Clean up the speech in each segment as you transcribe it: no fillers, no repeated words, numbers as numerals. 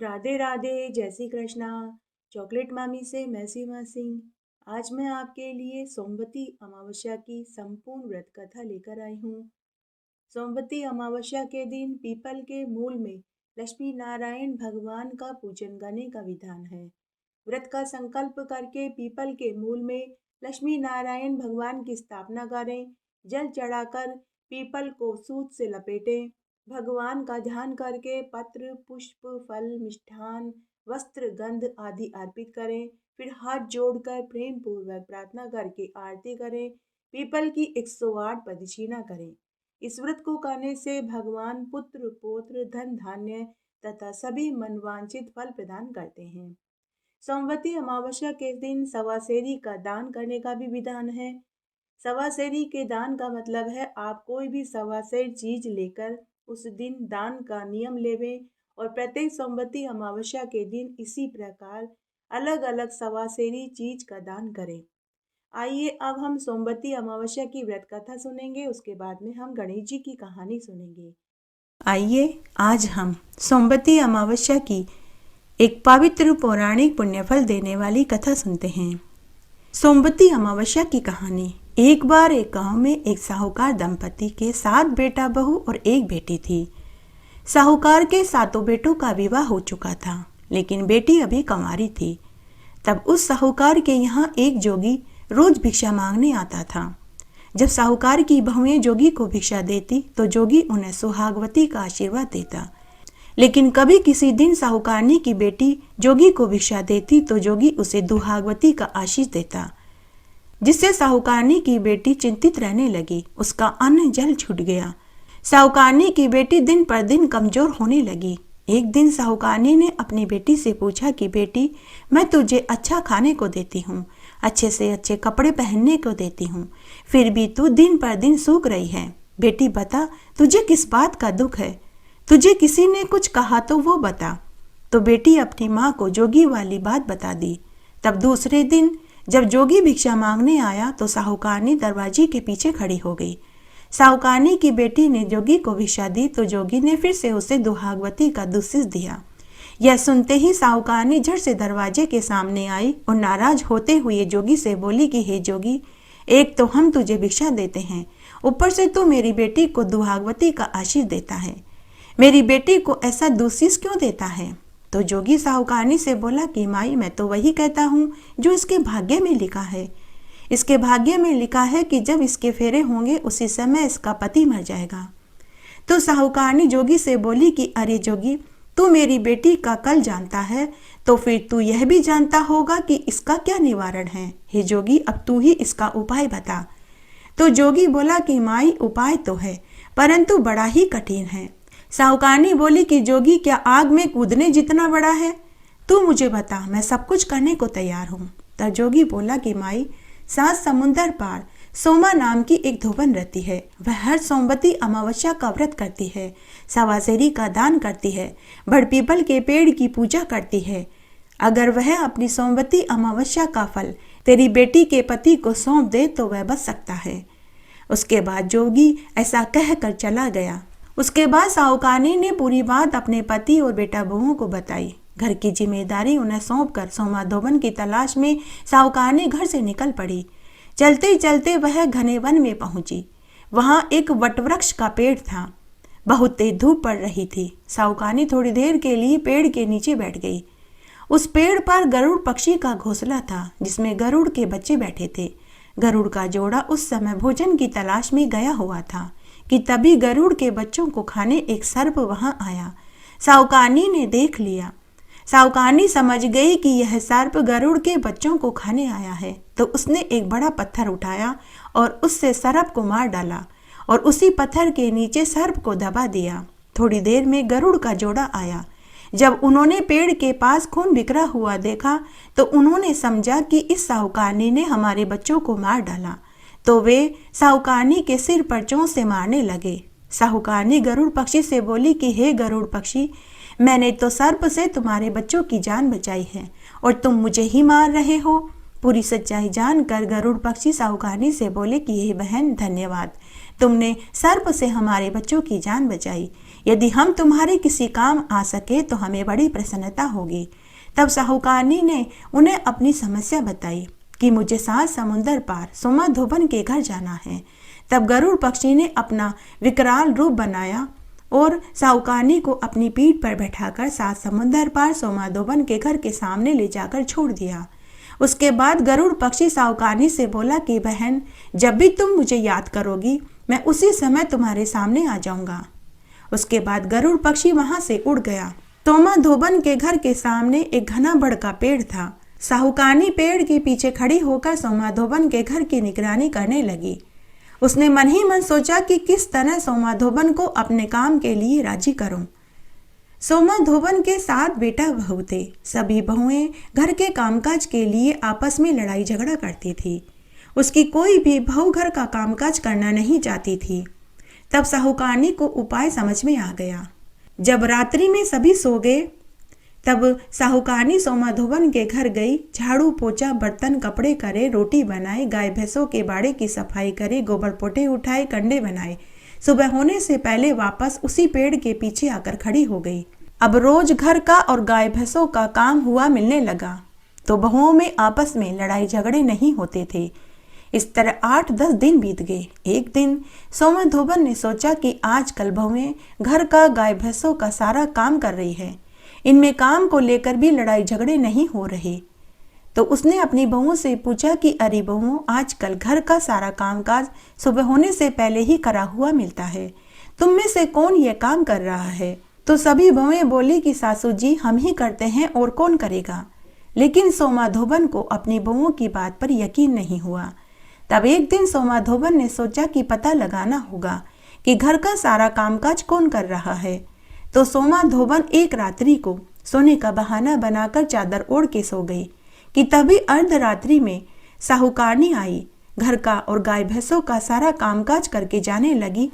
राधे राधे, जय श्री कृष्णा। चॉकलेट मामी से मैं सीमा सिंह। आज मैं आपके लिए सोमवती अमावस्या की संपूर्ण व्रत कथा लेकर आई हूँ। सोमवती अमावस्या के दिन पीपल के मूल में लक्ष्मी नारायण भगवान का पूजन करने का विधान है। व्रत का संकल्प करके पीपल के मूल में लक्ष्मी नारायण भगवान की स्थापना करें। जल चढ़ाकर पीपल को सूत से लपेटें। भगवान का ध्यान करके पत्र, पुष्प, फल, मिष्ठान, वस्त्र, गंध आदि अर्पित करें। फिर हाथ जोड़कर प्रेम पूर्वक प्रार्थना करके आरती करें। पीपल की 108 प्रदक्षिणा करें। इस व्रत को करने से भगवान पुत्र, पौत्र, धन, धान्य तथा सभी मनवांछित फल प्रदान करते हैं। सोमवती अमावस्या के दिन सवासेरी का दान करने का भी विधान है। सवासेरी के दान का मतलब है आप कोई भी सवासेर चीज लेकर उस दिन दान का नियम लेवें और प्रत्येक सोमवती अमावस्या के दिन इसी प्रकार अलग अलग सवासेरी चीज का दान करें। आइए अब हम सोमवती अमावस्या की व्रत कथा सुनेंगे, उसके बाद में हम गणेश जी की कहानी सुनेंगे। आइए आज हम सोमवती अमावस्या की एक पवित्र पौराणिक पुण्यफल देने वाली कथा सुनते हैं। सोमवती अमावस्या की कहानी। एक बार एक गांव में एक साहूकार दंपति के 7 बेटा बहू और एक बेटी थी। साहूकार के 7 बेटों का विवाह हो चुका था, लेकिन बेटी अभी कंवारी थी। तब उस साहूकार के यहाँ एक जोगी रोज भिक्षा मांगने आता था। जब साहूकार की बहुएं जोगी को भिक्षा देती तो जोगी उन्हें सुहागवती का आशीर्वाद देता। लेकिन कभी किसी दिन साहूकारनी की बेटी जोगी को भिक्षा देती तो जोगी उसे दुहागवती का आशीष देता, जिससे साहूकारनी की बेटी चिंतित रहने लगी। उसका अन्न जल छूट गया। साहूकारनी की बेटी दिन पर दिन कमजोर होने लगी। एक दिन साहूकारनी ने अपनी बेटी से पूछा कि बेटी, मैं तुझे अच्छा खाने को देती हूँ, अच्छे से अच्छे कपड़े पहनने को देती हूँ, फिर भी तू दिन पर दिन सूख रही है। बेटी बता, तुझे किस बात का दुख है? तुझे किसी ने कुछ कहा तो वो बता। तो बेटी अपनी माँ को जोगी वाली बात बता दी। तब दूसरे दिन जब जोगी भिक्षा मांगने आया तो साहूकारनी दरवाजे के पीछे खड़ी हो गई। साहूकारनी की बेटी ने जोगी को भिक्षा दी तो जोगी ने फिर से उसे दुहागवती का दुस्सिस दिया। यह सुनते ही साहूकारनी झट से दरवाजे के सामने आई और नाराज होते हुए जोगी से बोली कि हे जोगी, एक तो हम तुझे भिक्षा देते हैं, ऊपर से तू मेरी बेटी को दुहागवती का आशीष देता है। मेरी बेटी को ऐसा दुस्सिस क्यों देता है? तो जोगी साहूकारनी से बोला कि माई, मैं तो वही कहता हूँ जो इसके भाग्य में लिखा है। इसके भाग्य में लिखा है कि जब इसके फेरे होंगे उसी समय इसका पति मर जाएगा। तो साहूकारनी जोगी से बोली कि अरे जोगी, तू मेरी बेटी का कल जानता है तो फिर तू यह भी जानता होगा कि इसका क्या निवारण है। हे जोगी, अब तू ही इसका उपाय बता। तो जोगी बोला कि माई, उपाय तो है परंतु बड़ा ही कठिन है। साहूकारनी बोली कि जोगी, क्या आग में कूदने जितना बड़ा है? तू मुझे बता, मैं सब कुछ करने को तैयार हूँ। तब जोगी बोला कि माई, 7 समुंदर पार सोमा नाम की एक धोबन रहती है। वह हर सोमवती अमावस्या का व्रत करती है, सवासेरी का दान करती है, बड़ पीपल के पेड़ की पूजा करती है। अगर वह अपनी सोमवती अमावस्या का फल तेरी बेटी के पति को सौंप दे तो वह बच सकता है। उसके बाद जोगी ऐसा कहकर चला गया। उसके बाद साहूकारनी ने पूरी बात अपने पति और बेटा बहुओं को बताई। घर की जिम्मेदारी उन्हें सौंपकर सोमा धोबन की तलाश में साहूकारनी घर से निकल पड़ी। चलते चलते वह घने वन में पहुंची। वहां एक वटवृक्ष का पेड़ था। बहुत तेज धूप पड़ रही थी। साहूकारनी थोड़ी देर के लिए पेड़ के नीचे बैठ गई। उस पेड़ पर गरुड़ पक्षी का घोंसला था, जिसमें गरुड़ के बच्चे बैठे थे। गरुड़ का जोड़ा उस समय भोजन की तलाश में गया हुआ था कि तभी गरुड़ के बच्चों को खाने एक सर्प वहां आया। साहूकारनी ने देख लिया। साहूकारनी समझ गई कि यह सर्प गरुड़ के बच्चों को खाने आया है, तो उसने एक बड़ा पत्थर उठाया और उससे सर्प को मार डाला और उसी पत्थर के नीचे सर्प को दबा दिया। थोड़ी देर में गरुड़ का जोड़ा आया। जब उन्होंने पेड़ के पास खून बिखरा हुआ देखा तो उन्होंने समझा कि इस साहूकारनी ने हमारे बच्चों को मार डाला, तो वे साहूकारनी के सिर पर चोंच से मारने लगे। साहूकारनी गरुड़ पक्षी से बोली कि हे गरुड़ पक्षी, मैंने तो सर्प से तुम्हारे बच्चों की जान बचाई है और तुम मुझे ही मार रहे हो। पूरी सच्चाई जानकर गरुड़ पक्षी साहूकारनी से बोले कि हे बहन, धन्यवाद, तुमने सर्प से हमारे बच्चों की जान बचाई। यदि हम तुम्हारे किसी काम आ सके तो हमें बड़ी प्रसन्नता होगी। तब साहूकारनी ने उन्हें अपनी समस्या बताई कि मुझे 7 समुंदर पार सोमाधोबन के घर जाना है। तब गरुड़ पक्षी ने अपना विकराल रूप बनाया और साहूकारनी को अपनी पीठ पर बैठाकर 7 समुंदर पार सोमाधोबन के घर के सामने ले जाकर छोड़ दिया। उसके बाद गरुड़ पक्षी साहूकारनी से बोला कि बहन, जब भी तुम मुझे याद करोगी मैं उसी समय तुम्हारे सामने आ जाऊंगा। उसके बाद गरुड़ पक्षी वहां से उड़ गया। सोमाधोबन के घर के सामने एक घना बड़ का पेड़ था। साहूकारनी पेड़ के पीछे खड़ी होकर सोमाधोबन के घर की निगरानी करने लगी। उसने मन ही मन सोचा कि किस तरह सोमाधोबन को अपने काम के लिए राजी करूं। सोमाधोबन के 7 बेटा बहू थे। सभी बहुएं घर के कामकाज के लिए आपस में लड़ाई झगड़ा करती थी। उसकी कोई भी बहू घर का कामकाज करना नहीं चाहती थी। तब साहूकारनी को उपाय समझ में आ गया। जब रात्रि में सभी सो गए तब साहूकारनी सोमाधोबन के घर गई। झाड़ू पोछा बर्तन कपड़े करे, रोटी बनाए, गाय भैंसों के बाड़े की सफाई करे, गोबर पोटे उठाए, कंडे बनाए। सुबह होने से पहले वापस उसी पेड़ के पीछे आकर खड़ी हो गई। अब रोज घर का और गाय भैंसों का काम हुआ मिलने लगा तो बहुओं में आपस में लड़ाई झगड़े नहीं होते थे। इस तरह 8-10 दिन बीत गए। एक दिन सोमाधोबन ने सोचा कि आजकल बहुएं घर का गाय भैंसों का सारा काम कर रही है, इनमें काम को लेकर भी लड़ाई झगड़े नहीं हो रहे। तो उसने अपनी बहुओं से पूछा कि अरे बहुओं, आजकल घर का सारा कामकाज सुबह होने से पहले ही करा हुआ मिलता है, तुम में से कौन ये काम कर रहा है? तो सभी बहुएं बोली कि सासू जी, हम ही करते हैं और कौन करेगा। लेकिन सोमाधोबन को अपनी बहुओं की बात पर यकीन नहीं हुआ। तब एक दिन सोमाधोबन ने सोचा कि पता लगाना होगा कि घर का सारा कामकाज कौन कर रहा है। तो सोमाधोबन एक रात्रि को सोने का बहाना बनाकर चादर ओढ़ के सो गई कि तभी अर्धरात्रि में साहूकारनी आई। घर का और गाय भैंसों का सारा कामकाज करके जाने लगी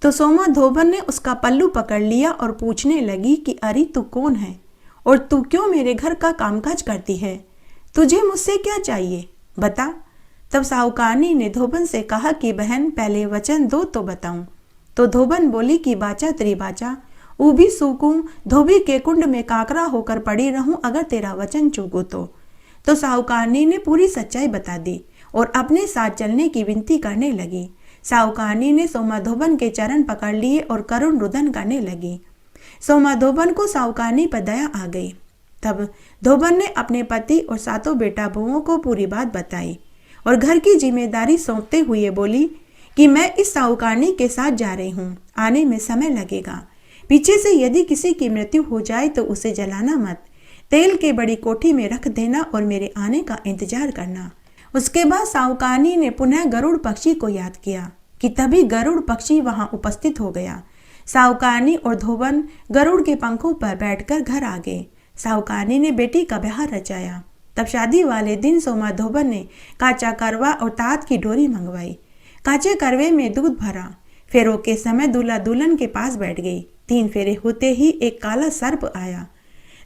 तो सोमाधोबन ने उसका पल्लू पकड़ लिया और पूछने लगी कि अरे तू कौन है और तू क्यों मेरे घर का कामकाज करती है? तुझे मुझसे क्या चाहिए, बता। तब साहूकारनी ने धोबन से कहा कि बहन, पहले वचन दो तो बताऊं। तो धोबन बोली कि बाचा त्रिबाचा, ऊभी सूकूं, धोबी के कुंड में काकरा होकर पड़ी रहूं अगर तेरा वचन चूकूं तो साहूकारनी ने पूरी सच्चाई बता दी और अपने साथ चलने की विनती करने लगी। साहूकारनी ने सोमाधोबन के चरण पकड़ लिए और करुण रुदन करने लगी। सोमाधोबन को साहूकारनी पर दया आ गई। तब धोबन ने अपने पति और 7 बेटा बहुओं को पूरी बात बताई और घर की जिम्मेदारी सौंपते हुए बोली कि मैं इस साहूकारनी के साथ जा रही हूँ, आने में समय लगेगा। पीछे से यदि किसी की मृत्यु हो जाए तो उसे जलाना मत, तेल के बड़ी कोठी में रख देना और मेरे आने का इंतजार करना। उसके बाद साहूकारनी ने पुनः गरुड़ पक्षी को याद किया कि तभी गरुड़ पक्षी वहां उपस्थित हो गया। साहूकारनी और धोबन गरुड़ के पंखों पर बैठकर घर आ गए। साहूकारनी ने बेटी का ब्याह रचाया। तब शादी वाले दिन सोमाधोबन ने काचा करवा और तात की डोरी मंगवाई। काचे करवे में दूध भरा। फेरों के समय दूल्हा दुल्हन के पास बैठ गई। 3 फेरे होते ही एक काला सर्प आया।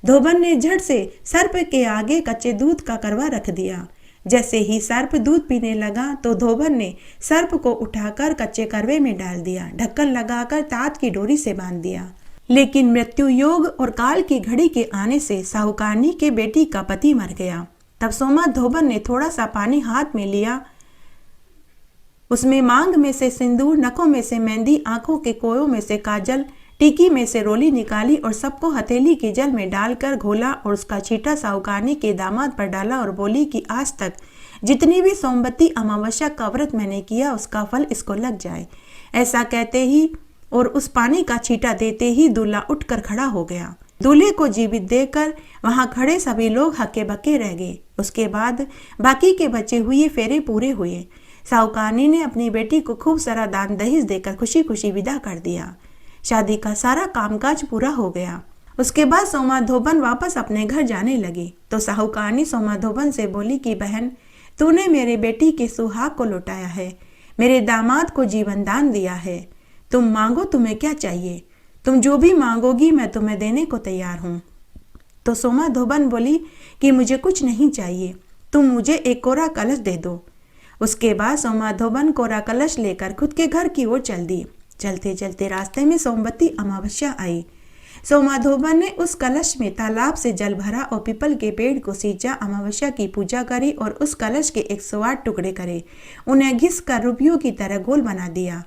धोबन ने झट से सर्प के आगे कच्चे दूध का करवा रख दिया। जैसे ही सर्प दूध पीने लगा तो धोबन ने सर्प को उठाकर कच्चे करवे में डाल दिया, ढक्कन लगाकर तात की डोरी से बांध दिया। लेकिन मृत्यु योग और काल की घड़ी के आने से साहूकारनी के बेटी का पति मर गया। तब सोमाधोबन ने थोड़ा सा पानी हाथ में लिया, उसमें मांग में से सिंदूर, नखों में से मेहंदी, आंखों के कोयों में से काजल, टीकी में से रोली निकाली और सबको हथेली के जल में डालकर घोला और उसका छींटा साहूकारनी के दामाद पर डाला और बोली कि आज तक जितनी भी सोमवती अमावस्या का व्रत मैंने किया उसका फल इसको लग जाए। ऐसा कहते ही और उस पानी का छींटा देते ही दूल्हा उठकर खड़ा हो गया। दूल्हे को जीवित देखकर वहां खड़े सभी लोग हक्के बक्के रह गए। उसके बाद बाकी के बचे हुए फेरे पूरे हुए। साहूकारनी ने अपनी बेटी को खूब सारा दान दहेज देकर खुशी खुशी विदा कर दिया। शादी का सारा कामकाज पूरा हो गया। उसके बाद सोमाधोबन वापस अपने घर जाने लगी तो साहूकारनी सोमाधोबन से बोली कि बहन, तूने मेरे बेटी के सुहाग को लौटाया है, मेरे दामाद को जीवन दान दिया है। तुम मांगो, तुम्हें क्या चाहिए? तुम जो भी मांगोगी मैं तुम्हें देने को तैयार हूँ। तो सोमाधोबन बोली कि मुझे कुछ नहीं चाहिए, तुम मुझे एक कोरा कलश दे दो। उसके बाद सोमाधोबन कोरा कलश लेकर खुद के घर की ओर चल दी। चलते चलते रास्ते में सोमवती अमावस्या आई। सोमाधोबन ने उस कलश में तालाब से जल भरा और पीपल के पेड़ को सींचा, अमावस्या की पूजा करी और उस कलश के 108 टुकड़े करे, उन्हें घिस कर रुपयों की तरह गोल बना दिया।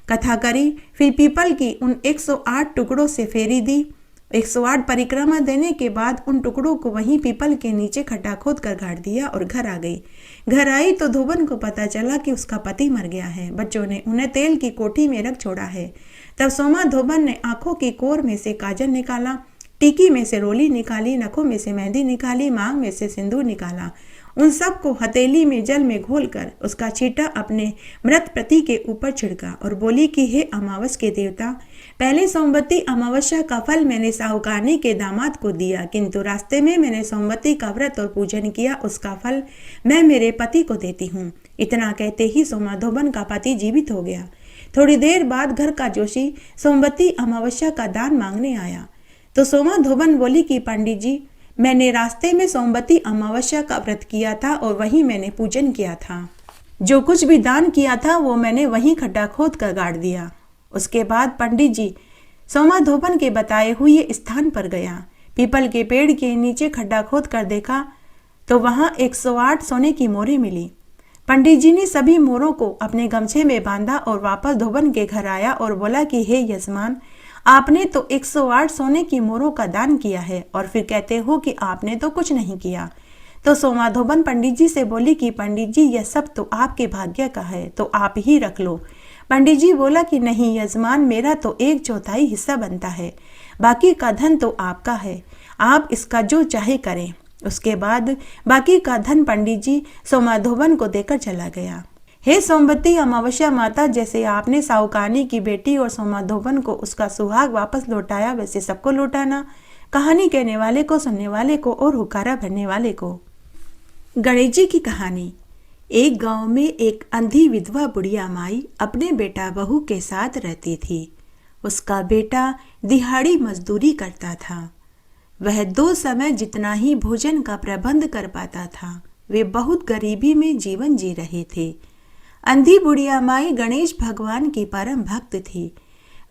कथा करी, फिर पीपल की उन 108 टुकड़ों से फेरी दी। 108 परिक्रमा देने के बाद उन टुकड़ों को वहीं पीपल के नीचे खड्डा खोद कर गाड़ दिया और घर आ गई। घर आई तो धोबन को पता चला कि उसका पति मर गया है। बच्चों ने उन्हें तेल की कोठी में रख छोड़ा है। तब सोमा धोबन ने आंखों की कोर में से काजल निकाला, टीकी में से रोली निकाली, नखों में से मेहंदी निकाली, मांग में से सिंदूर निकाला। उन सब को हथेली में जल में घोलकर उसका छींटा अपने मृत पति के ऊपर छिड़का और बोली कि हे अमावस के देवता, पहले सोमवती अमावस्या का फल मैंने साहूकारनी के दामाद को दिया, किंतु रास्ते में मैंने सोमवती का व्रत और पूजन किया, उसका फल मैं मेरे पति को देती हूँ। इतना कहते ही सोमाधोबन का पति जीवित हो गया। थोड़ी देर बाद घर का जोशी सोमवती अमावस्या का दान मांगने आया तो सोमाधोबन बोली कि पंडित जी, मैंने रास्ते में सोमवती अमावस्या का व्रत किया था और वहीं मैंने पूजन किया था। जो कुछ भी दान किया था वो मैंने वहीं खड्डा खोद कर गाड़ दिया। उसके बाद पंडित जी सोमाधोबन के बताए हुए स्थान पर गया। पीपल के पेड़ के नीचे खड्डा खोद कर देखा तो वहां 108 सोने की मोहरें मिली। पंडित जी ने सभी मोरों को अपने गमछे में बांधा और वापस धोबन के घर आया और बोला कि हे यजमान, आपने तो 108 सोने की मोरों का दान किया है और फिर कहते हो कि आपने तो कुछ नहीं किया। तो सोमाधोबन पंडित जी से बोली कि पंडित जी, यह सब तो आपके भाग्य का है, तो आप ही रख लो। पंडित जी बोला कि नहीं यजमान, मेरा तो 1/4 हिस्सा बनता है, बाकी का धन तो आपका है, आप इसका जो चाहे करें। उसके बाद बाकी का धन पंडित जी सोमाधोबन को देकर चला गया। हे सोमवती अमावस्या माता, जैसे आपने साहूकारनी की बेटी और सोमाधोबन को उसका सुहाग वापस लौटाया, वैसे सबको लौटाना। कहानी कहने वाले को, सुनने वाले को और हुकारा भरने वाले को। गणेश जी की कहानी। एक गांव में एक अंधी विधवा बुढ़िया माई अपने बेटा बहू के साथ रहती थी। उसका बेटा दिहाड़ी मजदूरी करता था। वह 2 समय जितना ही भोजन का प्रबंध कर पाता था। वे बहुत गरीबी में जीवन जी रहे थे। अंधी बुढ़िया माई गणेश भगवान की परम भक्त थी।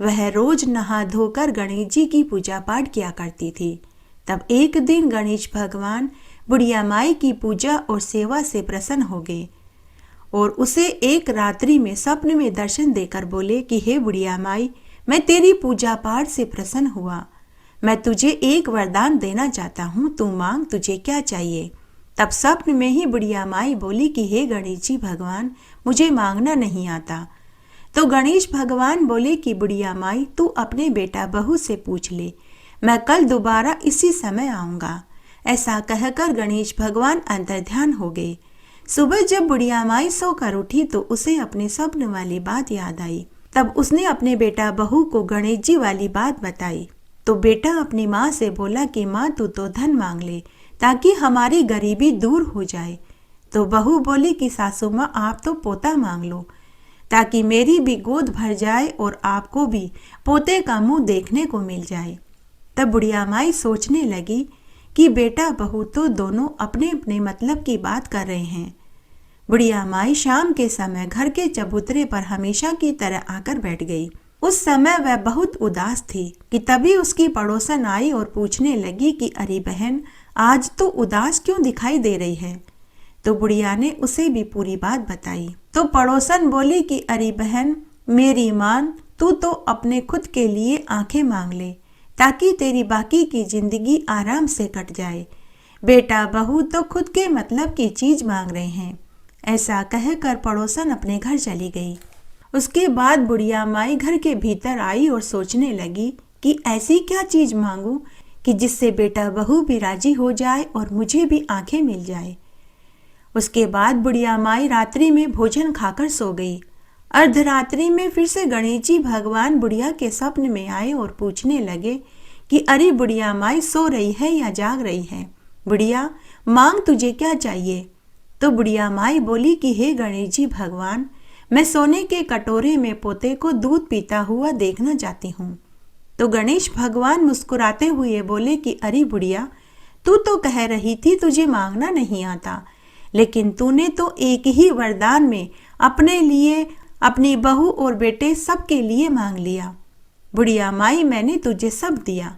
वह रोज नहा धोकर गणेश जी की पूजा पाठ किया करती थी। तब एक दिन गणेश भगवान बुढ़िया माई की पूजा और सेवा से प्रसन्न हो गए और उसे एक रात्रि में स्वप्न में दर्शन देकर बोले कि हे बुढ़िया माई, मैं तेरी पूजा पाठ से प्रसन्न हुआ। मैं तुझे एक वरदान देना चाहता हूँ, तू मांग, तुझे क्या चाहिए। तब स्वप्न में ही बुढ़िया माई बोली कि हे गणेश जी भगवान, मुझे मांगना नहीं आता। तो गणेश भगवान बोले कि बुढ़िया माई, तू अपने बेटा बहू से पूछ ले, मैं कल दोबारा इसी समय आऊँगा। ऐसा कहकर गणेश भगवान अंतर्ध्यान हो गए। सुबह जब बुढ़िया माई सोकर उठी तो उसे अपने स्वप्न वाली बात याद आई। तब उसने अपने बेटा बहू को गणेश जी वाली बात बताई। तो बेटा अपनी माँ से बोला कि माँ, तू तो धन मांग ले ताकि हमारी गरीबी दूर हो जाए। तो बहू बोली कि सासू माँ, आप तो पोता मांग लो ताकि मेरी भी गोद भर जाए और आपको भी पोते का मुंह देखने को मिल जाए। तब बुढ़िया माई सोचने लगी कि बेटा बहू तो दोनों अपने अपने मतलब की बात कर रहे हैं। बुढ़िया माई शाम के समय घर के चबूतरे पर हमेशा की तरह आकर बैठ गई। उस समय वह बहुत उदास थी कि तभी उसकी पड़ोसन आई और पूछने लगी कि अरे बहन, आज तो उदास क्यों दिखाई दे रही है। तो बुढ़िया ने उसे भी पूरी बात बताई। तो पड़ोसन बोली कि अरे बहन, मेरी मान, तू तो अपने खुद के लिए आंखें मांग ले ताकि तेरी बाकी की जिंदगी आराम से कट जाए। बेटा बहू तो खुद के मतलब की चीज मांग रहे हैं। ऐसा कहकर पड़ोसन अपने घर चली गई। उसके बाद बुढ़िया माई घर के भीतर आई और सोचने लगी कि ऐसी क्या चीज मांगू कि जिससे बेटा बहू भी राजी हो जाए और मुझे भी आंखें मिल जाए। उसके बाद बुढ़िया माई रात्रि में भोजन खाकर सो गई। अर्धरात्रि में फिर से गणेश जी भगवान बुढ़िया के स्वप्न में आए और पूछने लगे कि अरे बुढ़िया माई, सो रही है या जाग रही है। बुढ़िया, मांग, तुझे क्या चाहिए। तो बुढ़िया माई बोली कि हे गणेश जी भगवान, मैं सोने के कटोरे में पोते को दूध पीता हुआ देखना चाहती हूँ। तो गणेश भगवान मुस्कुराते हुए बोले कि अरे बुढ़िया, तू तो कह रही थी तुझे मांगना नहीं आता, लेकिन तूने तो एक ही वरदान में अपने लिए अपनी बहू और बेटे सबके लिए मांग लिया। बुढ़िया माई, मैंने तुझे सब दिया।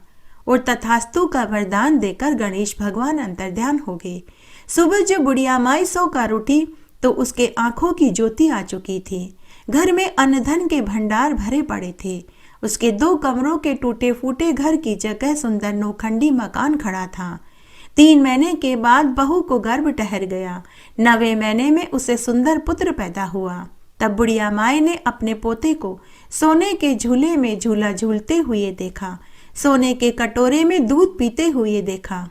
और तथास्तु का वरदान देकर गणेश भगवान अंतर्ध्यान हो गए। सुबह जब बुढ़िया माई सोकर उठी तो उसके आंखों की ज्योति आ चुकी थी। घर में अन्न धन के भंडार भरे पड़े थे। उसके 2 कमरों के टूटे फूटे घर की जगह सुंदर नौखंडी मकान खड़ा था। 3 महीने के बाद बहू को गर्भ ठहर गया। 9वें महीने में उसे सुंदर पुत्र पैदा हुआ। तब बुढ़िया माई ने अपने पोते को सोने के झूले में झूला झूलते हुए देखा, सोने के कटोरे में दूध पीते हुए देखा।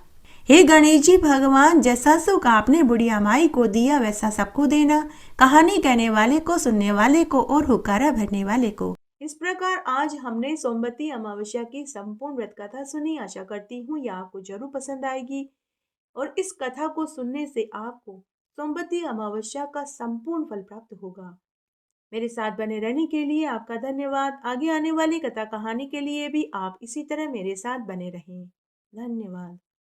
हे गणेश जी भगवान, जैसा सुख आपने बुढ़िया माई को दिया वैसा सबको देना, कहानी कहने वाले को, सुनने वाले को और हुक्कारा भरने वाले को। इस प्रकार आज हमने सोमवती अमावस्या की संपूर्ण व्रत कथा सुनी। आशा करती हूँ यह आपको जरूर पसंद आएगी और इस कथा को सुनने से आपको सोमवती अमावस्या का संपूर्ण फल प्राप्त होगा। मेरे साथ बने रहने के लिए आपका धन्यवाद। आगे आने वाली कथा कहानी के लिए भी आप इसी तरह मेरे साथ बने रहें। धन्यवाद।